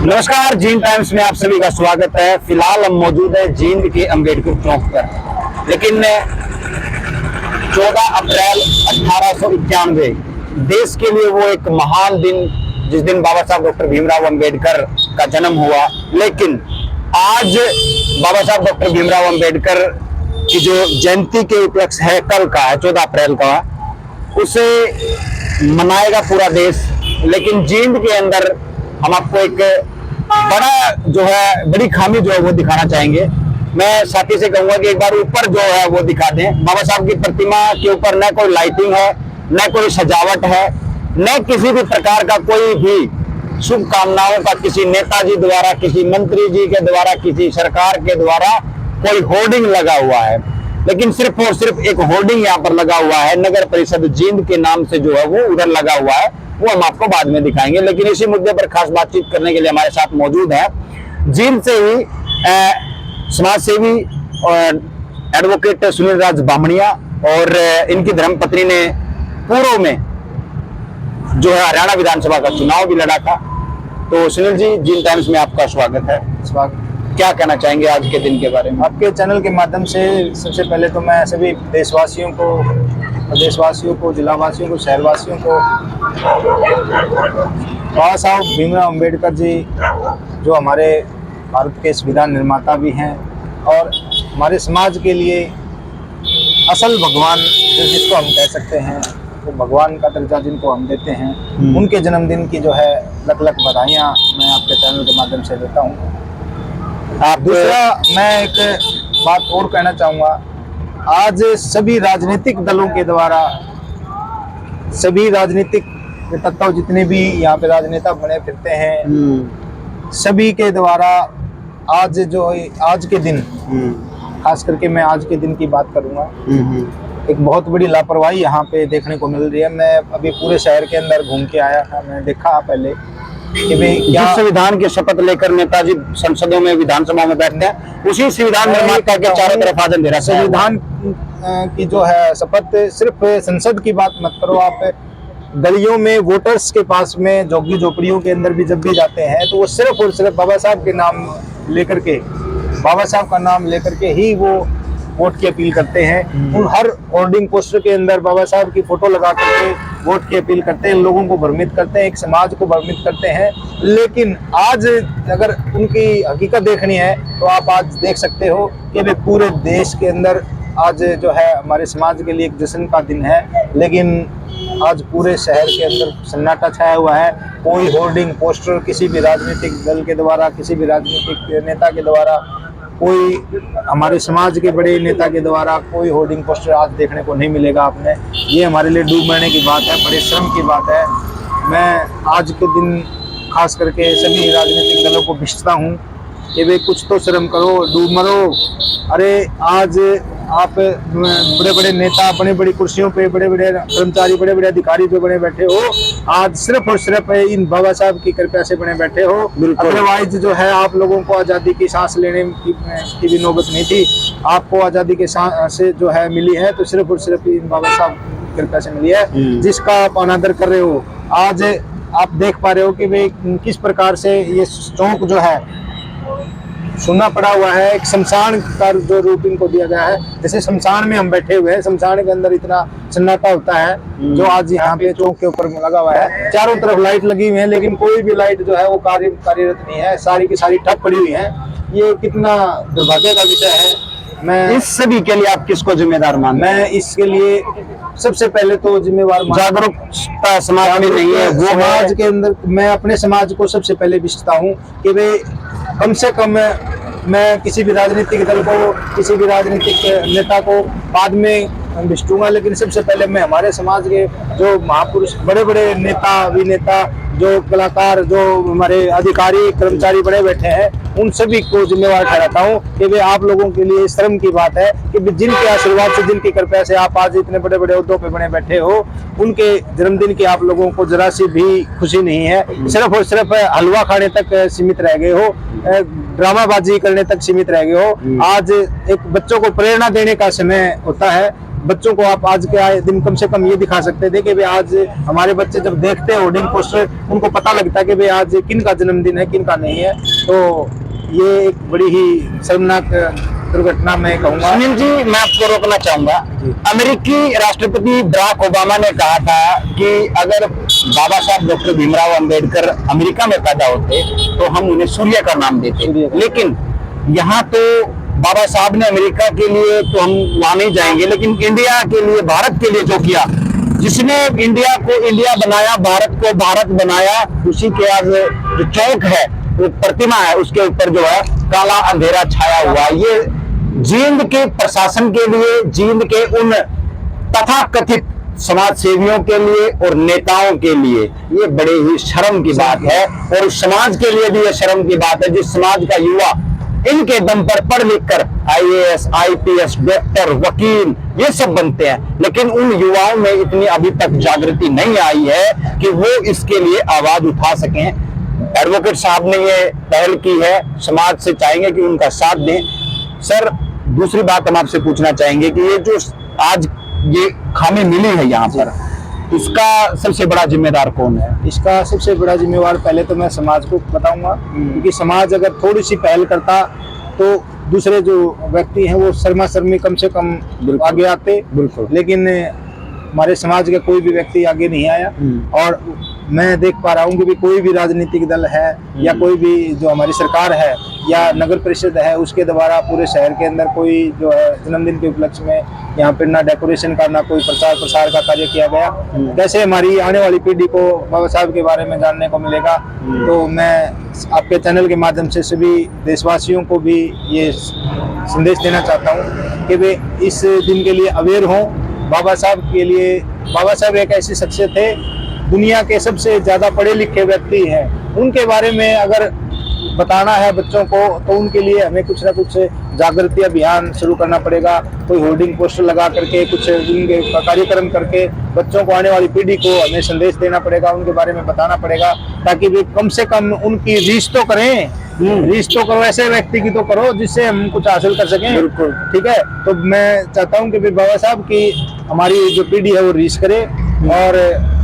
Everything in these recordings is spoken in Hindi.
नमस्कार, जींद टाइम्स में आप सभी का स्वागत है। फिलहाल हम मौजूद है जींद के अम्बेडकर चौक पर, लेकिन 14 अप्रैल 1891 देश के लिए वो एक महान दिन, जिस दिन बाबा साहब डॉक्टर भीमराव अम्बेडकर का जन्म हुआ। लेकिन आज बाबा साहब डॉक्टर भीमराव अम्बेडकर की जो जयंती के उपलक्ष्य है, कल का है 14 अप्रैल का, उसे मनाएगा पूरा देश। लेकिन जींद के अंदर हम आपको एक बड़ी खामी जो है वो दिखाना चाहेंगे। मैं साथी से कहूंगा कि एक बार ऊपर जो है वो दिखा दें। बाबा साहब की प्रतिमा के ऊपर न कोई लाइटिंग है, न कोई सजावट है, न किसी भी प्रकार का कोई भी शुभकामनाओं का किसी नेताजी द्वारा, किसी मंत्री जी के द्वारा, किसी सरकार के द्वारा कोई होर्डिंग लगा हुआ है। लेकिन सिर्फ और सिर्फ एक होर्डिंग यहाँ पर लगा हुआ है, नगर परिषद जींद के नाम से जो है वो उधर लगा हुआ है, वो हम आपको बाद में दिखाएंगे। लेकिन इसी मुद्दे पर खास बातचीत करने के लिए हमारे साथ मौजूद है जींद से ही समाज सेवी और एडवोकेट सुनील राज बामणिया, और इनकी धर्मपत्नी ने पूर्व में जो है हरियाणा विधानसभा का चुनाव भी लड़ा था। तो सुनील जी, जींद टाइम्स में आपका स्वागत है। क्या कहना चाहेंगे आज के दिन के बारे में? आपके चैनल के माध्यम से सबसे पहले तो मैं सभी देशवासियों को, प्रदेशवासियों को, जिलावासियों को, शहरवासियों को बाबा साहब भीमराव अम्बेडकर जी, जो हमारे भारत के संविधान निर्माता भी हैं और हमारे समाज के लिए असल भगवान जिसको हम कह सकते हैं, वो भगवान का दर्जा जिनको हम देते हैं, उनके जन्मदिन की जो है लख लख बधाइयाँ मैं आपके चैनल के माध्यम से देता हूँ। दूसरा, मैं एक बात और कहना चाहूँगा। आज सभी राजनीतिक दलों के द्वारा, सभी राजनीतिक तत्व जितने भी यहाँ पे राजनेता बने फिरते हैं, सभी के द्वारा आज के दिन, खास करके मैं आज के दिन की बात करूँगा, एक बहुत बड़ी लापरवाही यहाँ पे देखने को मिल रही है। मैं अभी पूरे शहर के अंदर घूम के आया था, मैं देखा पहले कि जिस संविधान की शपथ लेकर नेताजी संसदों में, विधानसभा में बैठते हैं, उसी संविधान निर्माता के चारों तरफ आदम दे रहा है। संविधान की जो है शपथ, सिर्फ संसद की बात मत करो, आप गलियों में, वोटर्स के पास में, झोंपड़ी झोपड़ियों के अंदर भी जब भी जाते हैं तो वो सिर्फ और सिर्फ बाबा साहब के नाम लेकर के, बाबा साहब का नाम लेकर के ही वो वोट की अपील करते हैं। उन हर होर्डिंग पोस्टर के अंदर बाबा साहब की फोटो लगा करके वोट की अपील करते हैं, लोगों को भ्रमित करते हैं, एक समाज को भ्रमित करते हैं। लेकिन आज अगर उनकी हकीकत देखनी है तो आप आज देख सकते हो कि वे पूरे देश के अंदर आज जो है हमारे समाज के लिए एक जश्न का दिन है, लेकिन आज पूरे शहर के अंदर सन्नाटा छाया हुआ है। कोई होर्डिंग पोस्टर किसी भी राजनीतिक दल के द्वारा, किसी भी राजनीतिक नेता के द्वारा, कोई हमारे समाज के बड़े नेता के द्वारा कोई होर्डिंग पोस्टर आज देखने को नहीं मिलेगा आपने। ये हमारे लिए डूब मरने की बात है, बड़े श्रम की बात है। मैं आज के दिन खास करके सभी राजनीतिक दलों को भिजता हूँ कि वे कुछ तो शर्म करो, डूब मरो। अरे आज आप बड़े बड़े नेता, बड़े बड़ी कुर्सियों पे, बड़े बड़े कर्मचारी, बड़े बड़े अधिकारी पे बने बैठे हो, आज सिर्फ और सिर्फ इन बाबा साहब की कृपा से बने बैठे हो। अदरवाइज जो है आप लोगों को आज़ादी की सांस लेने की भी नौबत नहीं थी। आपको आज़ादी के से जो है मिली है तो सिर्फ और सिर्फ इन बाबा साहब की कृपा से मिली है, जिसका आप अनादर कर रहे हो। आज आप देख पा रहे हो कि वे किस प्रकार से ये चौक जो है सुना पड़ा हुआ है, एक शमशान का जो रूप इनको दिया गया है। जैसे शमशान में हम बैठे हुए हैं, शमशान के अंदर इतना सन्नाटा होता है जो आज यहाँ पे चौक के ऊपर लगा हुआ है। चारों तरफ लाइट लगी हुई है, लेकिन कोई भी लाइट जो है वो कार्यरत नहीं है, सारी की सारी ठप पड़ी हुई है। ये कितना दुर्भाग्य का विषय है। मैं इस सभी के लिए आप किसको जिम्मेदार मानते हैं? मैं इसके लिए सबसे पहले तो जिम्मेवार, जागरूकता समाज में नहीं है, वो समाज के अंदर मैं अपने समाज को सबसे पहले भिजता हूँ कि वे कम से कम, मैं किसी भी राजनीतिक दल को, किसी भी राजनीतिक नेता को बाद में भिजूंगा, लेकिन सबसे पहले मैं हमारे समाज के जो महापुरुष, बड़े बड़े नेता, अभिनेता, जो कलाकार, जो हमारे अधिकारी, कर्मचारी बड़े बैठे हैं, उन सभी को जिम्मेवार ठहराता हूँ कि वे आप लोगों के लिए शर्म की बात है कि जिनके आशीर्वाद से, जिनकी कृपा से आप आज इतने बड़े बड़े ओहदों पे बने बैठे हो, उनके जन्मदिन की आप लोगों को जरा सी भी खुशी नहीं है। सिर्फ और सिर्फ हलवा खाने तक सीमित रह गए हो, ड्रामाबाजी करने तक सीमित रह गए हो। आज एक बच्चों को प्रेरणा देने का समय होता है बच्चों को आप आज के आए दिन कम से कम ये दिखा सकते थे कि भाई आज हमारे बच्चे जब देखते हैं होर्डिंग पोस्टर, उनको पता लगता है कि भाई आज किन का जन्मदिन है, किन का नहीं है। तो ये एक बड़ी ही शर्मनाक दुर्घटना मैं कहूँगा। सुनील जी, मैं आपको रोकना चाहूंगा। अमेरिकी राष्ट्रपति बराक ओबामा ने कहा था कि अगर बाबा साहब डॉक्टर भीमराव अंबेडकर अमेरिका में पैदा होते तो हम उन्हें सूर्य का नाम देते। लेकिन यहाँ तो बाबा साहब ने अमेरिका के लिए तो हम वहां नहीं जाएंगे, लेकिन इंडिया के लिए, भारत के लिए जो किया, जिसने इंडिया को इंडिया बनाया, भारत को भारत बनाया, उसी के आज जो चौक है, वो प्रतिमा है, उसके ऊपर जो है काला अंधेरा छाया हुआ। ये जींद के प्रशासन के लिए, जींद के उन तथाकथित समाज सेवियों के लिए और नेताओं के लिए ये बड़े ही शर्म की बात है। और उस समाज के लिए भी ये शर्म की बात है जिस समाज का युवा इनके दम पर पढ़ लिख कर IAS, IPS, डॉक्टर, वकील ये सब बनते हैं, लेकिन उन युवाओं में इतनी अभी तक जागृति नहीं आई है कि वो इसके लिए आवाज उठा सकें। एडवोकेट साहब ने ये पहल की है, समाज से चाहेंगे कि उनका साथ दें। सर, दूसरी बात हम आपसे पूछना चाहेंगे कि ये जो आज ये खामी मिली है यहाँ पर, इसका सबसे बड़ा जिम्मेदार कौन है? इसका सबसे बड़ा जिम्मेवार पहले तो मैं समाज को बताऊंगा, क्योंकि समाज अगर थोड़ी सी पहल करता तो दूसरे जो व्यक्ति हैं वो शर्मा शर्मी कम से कम आगे आते। बिल्कुल। लेकिन हमारे समाज का कोई भी व्यक्ति आगे नहीं आया। और मैं देख पा रहा हूँ कि भी कोई भी राजनीतिक दल है या कोई भी जो हमारी सरकार है या नगर परिषद है, उसके द्वारा पूरे शहर के अंदर कोई जो है जन्मदिन के उपलक्ष्य में यहाँ पर ना डेकोरेशन का, ना कोई प्रचार प्रसार का कार्य किया गया। कैसे हमारी आने वाली पीढ़ी को बाबा साहब के बारे में जानने को मिलेगा? तो मैं आपके चैनल के माध्यम से सभी देशवासियों को भी ये संदेश देना चाहता हूँ कि वे इस दिन के लिए अवेयर हों। बाबा साहब के लिए, बाबा साहब एक ऐसी शख्सियत है, दुनिया के सबसे ज्यादा पढ़े लिखे व्यक्ति हैं। उनके बारे में अगर बताना है बच्चों को तो उनके लिए हमें कुछ ना कुछ जागृति अभियान शुरू करना पड़ेगा। कोई होर्डिंग पोस्टर लगा करके, कुछ उनके कार्यक्रम करके बच्चों को, आने वाली पीढ़ी को हमें संदेश देना पड़ेगा, उनके बारे में बताना पड़ेगा, ताकि वे कम से कम उनकी रीच तो करें। रीच तो करो, ऐसे व्यक्ति की तो करो जिससे हम कुछ हासिल कर सकें। बिल्कुल। ठीक है, तो मैं चाहता हूँ कि बाबा साहब की हमारी जो पीढ़ी है वो रीच करे, और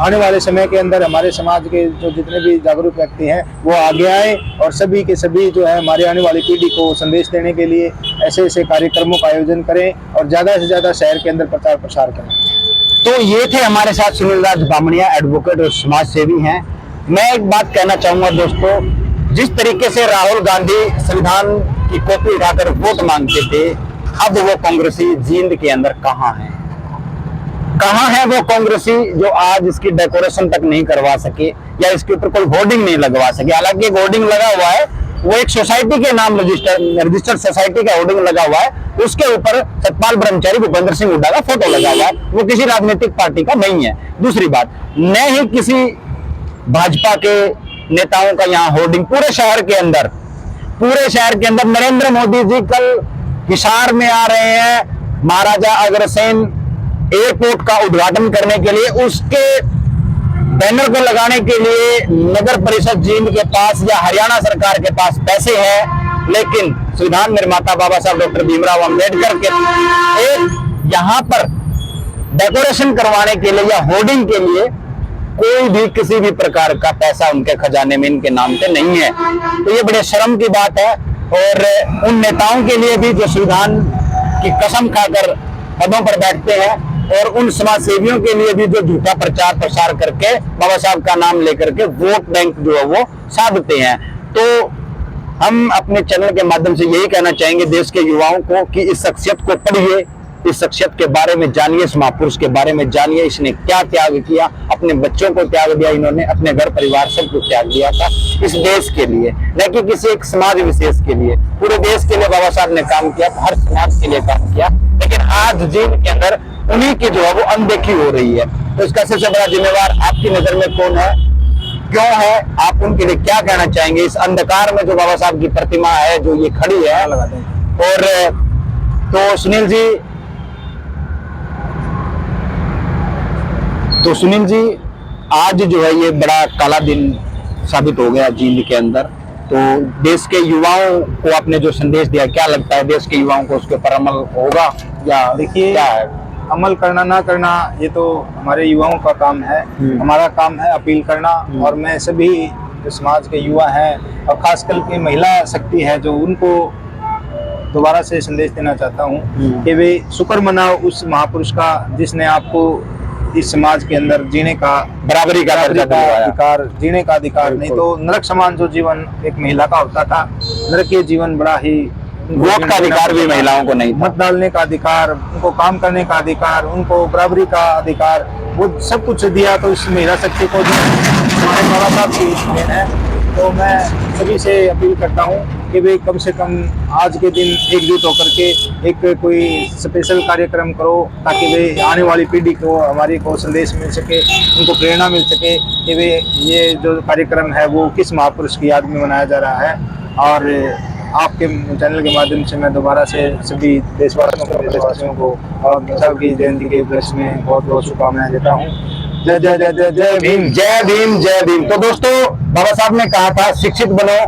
आने वाले समय के अंदर हमारे समाज के जो जितने भी जागरूक व्यक्ति हैं वो आगे आए, और सभी के सभी जो है हमारे आने वाली पीढ़ी को संदेश देने के लिए ऐसे ऐसे कार्यक्रमों का आयोजन करें और ज्यादा से ज्यादा शहर के अंदर प्रचार प्रसार करें। तो ये थे हमारे साथ सुनील राज बामणिया, एडवोकेट और समाज सेवी हैं। मैं एक बात कहना चाहूंगा दोस्तों, जिस तरीके से राहुल गांधी संविधान की कॉपी उठाकर वोट मांगते थे, अब वो कांग्रेसी जींद के अंदर कहाँ है? कहाँ है वो कांग्रेसी जो आज इसकी डेकोरेशन तक नहीं करवा सके या इसके ऊपर कोई होर्डिंग नहीं लगवा सके? हालांकि एक होर्डिंग लगा हुआ है, वो एक सोसाइटी के नाम रजिस्टर्ड सोसाइटी का होर्डिंग लगा हुआ है, उसके ऊपर सतपाल ब्रह्मचारी, भूपेंद्र सिंह हुड्डा का फोटो लगा हुआ है, वो किसी राजनीतिक पार्टी का नहीं है। दूसरी बात, न ही किसी भाजपा के नेताओं का यहाँ होर्डिंग पूरे शहर के अंदर नरेंद्र मोदी जी कल हिसार में आ रहे हैं महाराजा अग्रसेन एयरपोर्ट का उद्घाटन करने के लिए। उसके बैनर को लगाने के लिए नगर परिषद जींद के पास या हरियाणा सरकार के पास पैसे हैं, लेकिन संविधान निर्माता बाबा साहब डॉक्टर भीमराव अंबेडकर के एक यहाँ पर डेकोरेशन करवाने के लिए या होर्डिंग के लिए कोई भी किसी भी प्रकार का पैसा उनके खजाने में इनके नाम पे नहीं है। तो ये बड़े शर्म की बात है। और उन नेताओं के लिए भी जो संविधान की कसम खाकर पदों पर बैठते हैं, और उन समाज सेवियों के लिए भी जो झूठा प्रचार प्रसार करके बाबा साहब का नाम लेकर के वोट बैंक जो है वो साधते हैं। तो हम अपने चैनल के माध्यम से यही कहना चाहेंगे देश के युवाओं को कि इस शख्सियत को पढ़िए, इस शख्सियत के बारे में जानिए, इस महापुरुष के बारे में जानिए। इसने क्या त्याग किया, अपने बच्चों को त्याग दिया, इन्होंने अपने घर परिवार सबको त्याग दिया था इस देश के लिए, न कि किसी एक समाज विशेष के लिए। पूरे देश के लिए बाबा साहब ने काम किया, हर समाज के लिए काम किया, लेकिन आज जींद के अंदर उन्हीं की जो है वो अनदेखी हो रही है। तो इसका सबसे बड़ा जिम्मेवार आपकी नजर में कौन है, क्यों है? आप उनके लिए क्या कहना चाहेंगे? इस अंधकार में जो बाबा साहब की प्रतिमा है जो ये खड़ी है, और तो सुनील जी आज जो है ये बड़ा काला दिन साबित हो गया जींद के अंदर। तो देश के युवाओं को आपने जो संदेश दिया, क्या लगता है देश के युवाओं को उसके ऊपर अमल होगा या देखिए क्या है? अमल करना ना करना ये तो हमारे युवाओं का काम है। हमारा काम है अपील करना, और मैं सभी जो समाज के युवा हैं और खासकर के महिला शक्ति है जो उनको दोबारा से संदेश देना चाहता हूँ कि वे शुक्र मनाओ उस महापुरुष का जिसने आपको इस समाज के अंदर जीने का बराबरी का दर्जा दिलवाया। अधिकार, जीने का अधिकार। नहीं तो नरक समान जो जीवन एक महिला का होता था, नरकीय जीवन बड़ा ही। वोट का अधिकार भी महिलाओं को नहीं था, मत डालने का अधिकार, उनको काम करने का अधिकार, उनको बराबरी का अधिकार, वो सब कुछ दिया तो इस महिला शक्ति को जो हमारे बाबा साहब की देन है। तो मैं सभी से अपील करता हूँ कि वे कम से कम आज के दिन एकजुट होकर के एक कोई स्पेशल कार्यक्रम करो, ताकि वे आने वाली पीढ़ी को हमारी को संदेश मिल सके, उनको प्रेरणा मिल सके कि वे ये जो कार्यक्रम है वो किस महापुरुष की याद में मनाया जा रहा है। और आपके चैनल के माध्यम से मैं दोबारा से सभी देशवासियों को और साहब की जयंती के उपलक्ष्य में बहुत बहुत शुभकामनाएं देता हूँ। जय जय जय जय जय भीम, जय भीम, जय भीम। तो दोस्तों, बाबा साहब ने कहा था शिक्षित बनो,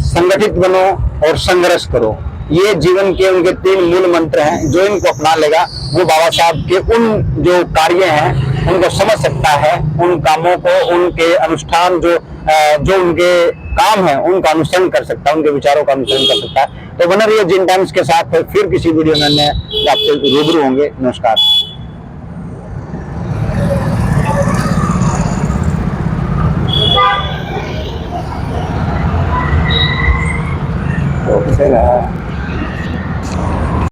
संगठित बनो और संघर्ष करो। ये जीवन के उनके 3 मूल मंत्र हैं। जो इनको अपना लेगा वो बाबा साहब के उन जो कार्य हैं उनको समझ सकता है, उन कामों को, उनके अनुष्ठान जो उनके काम है उनका अनुसरण कर सकता है, उनके विचारों का अनुसरण कर सकता है। तो बने रहिए जिन टाइम्स के साथ, फिर किसी वीडियो में आपसे रूबरू होंगे। नमस्कार।